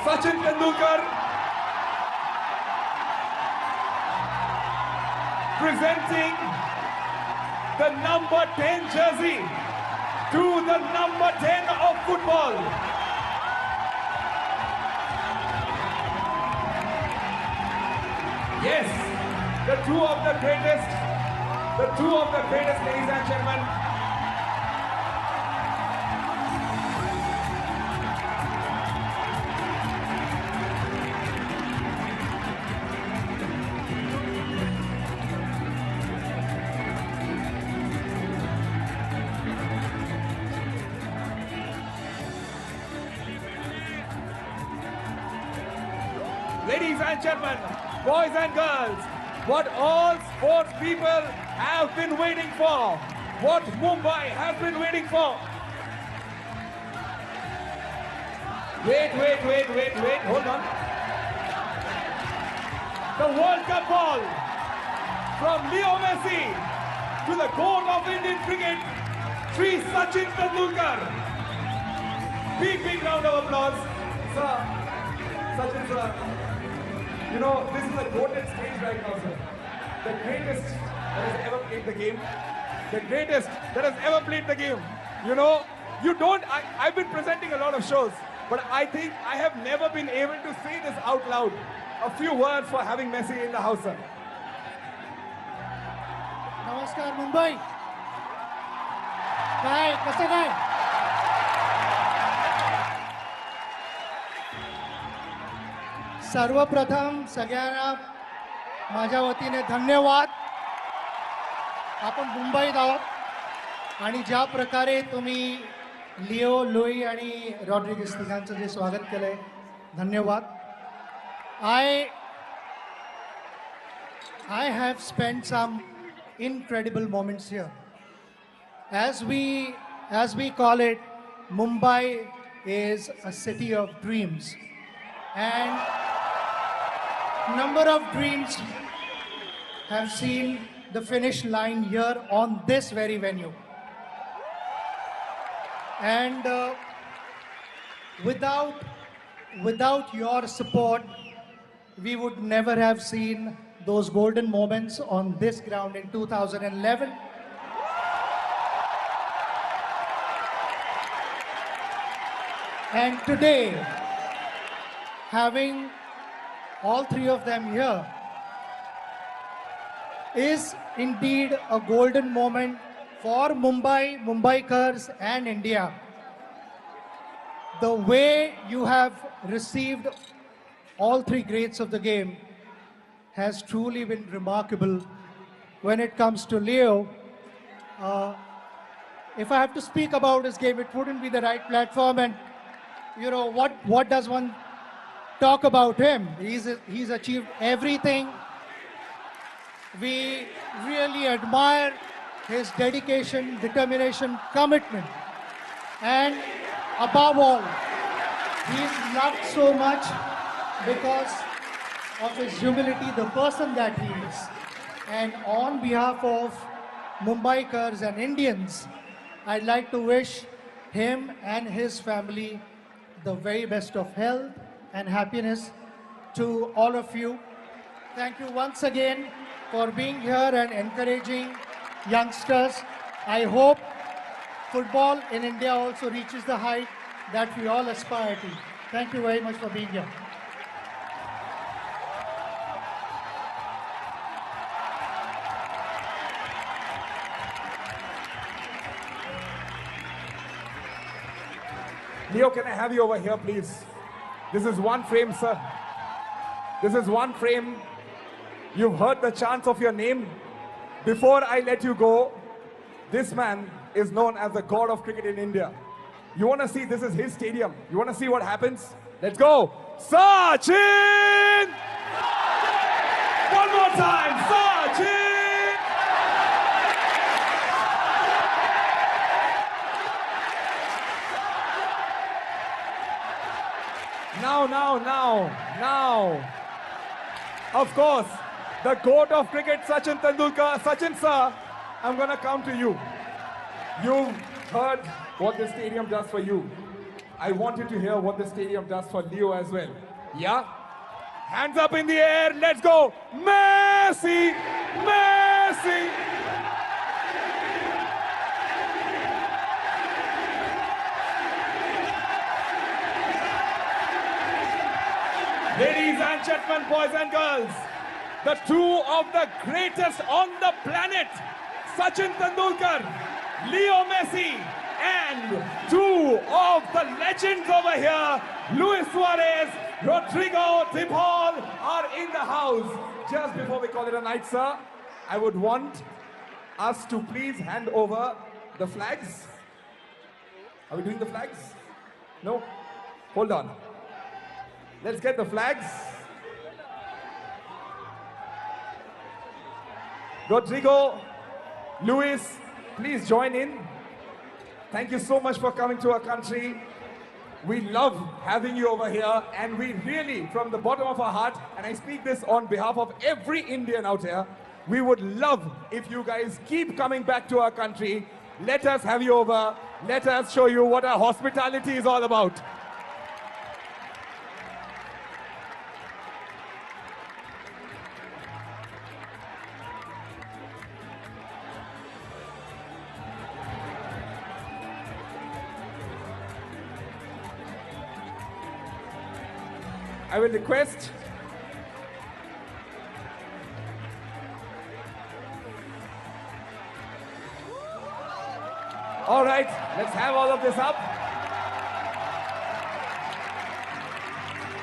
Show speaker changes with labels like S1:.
S1: Sachin Tendulkar presenting the number 10 jersey to the number 10 of football. Yes, the two of the greatest, ladies and gentlemen. Ladies and gentlemen, boys and girls, what all sports people have been waiting for, what Mumbai has been waiting for. Wait, hold on. The World Cup ball from Leo Messi to the goal of Indian cricket, Sri Sachin Tendulkar. Big round of applause. Sir, Sachin sir. You know, this is a goated stage right now, sir. The greatest that has ever played the game. The greatest that has ever played the game. You know, I've been presenting a lot of shows, but I think I have never been able to say this out loud. A few words for having Messi in the house, sir.
S2: नमस्कार मुंबई. काय कसं काय? सर्वप्रथम सगळ्यांना माझ्या वतीने धन्यवाद. आपण मुंबईत आहोत आणि ज्या प्रकारे तुम्ही लिओ, लुई आणि रॉड्रिगेज तिघांचं जे स्वागत केलंय, धन्यवाद. I have spent some incredible moments here. As we call it, Mumbai is a city of dreams, and number of dreams have seen the finish line here on this very venue. And without your support, we would never have seen those golden moments on this ground in 2011. And today, having all three of them here is indeed a golden moment for Mumbai, Mumbaikars and India. The way you have received all three greats of the game has truly been remarkable. When it comes to Leo, if I have to speak about his game, it wouldn't be the right platform. And you know, what does one talk about him? He's achieved everything. We really admire his dedication, determination, commitment. And above all, he's loved so much because of his humility, the person that he is. And on behalf of Mumbaikars and Indians, I'd like to wish him and his family the very best of health and happiness. To all of you, thank you once again for being here and encouraging youngsters. I hope football in India also reaches the height that we all aspire to. Thank you very much for being here.
S1: Leo, can I have you over here, please? This is one frame, sir. This is one frame. You've heard the chants of your name. Before I let you go, this man is known as the god of cricket in India. You want to see, this is his stadium. You want to see what happens? Let's go. Sachin! One more time, Sachin! Now. Of course, the GOAT of cricket, Sachin Tendulkar. Sachin sir, I'm going to come to you. You've heard what the stadium does for you. I wanted to hear what the stadium does for Leo as well. Yeah? Hands up in the air, let's go! Messi! Messi! Ladies and gentlemen, boys and girls, the two of the greatest on the planet, Sachin Tendulkar, Leo Messi, and two of the legends over here, Luis Suarez, Rodrigo de Paul, are in the house. Just before we call it a night, sir, I would want us to please hand over the flags. Are we doing the flags? No? Hold on. Let's get the flags. Rodrigo, Luis, please join in. Thank you so much for coming to our country. We love having you over here, and we really, from the bottom of our heart, and I speak this on behalf of every Indian out here, we would love if you guys keep coming back to our country. Let us have you over. Let us show you what our hospitality is all about. I will request all right, let's have all of this up.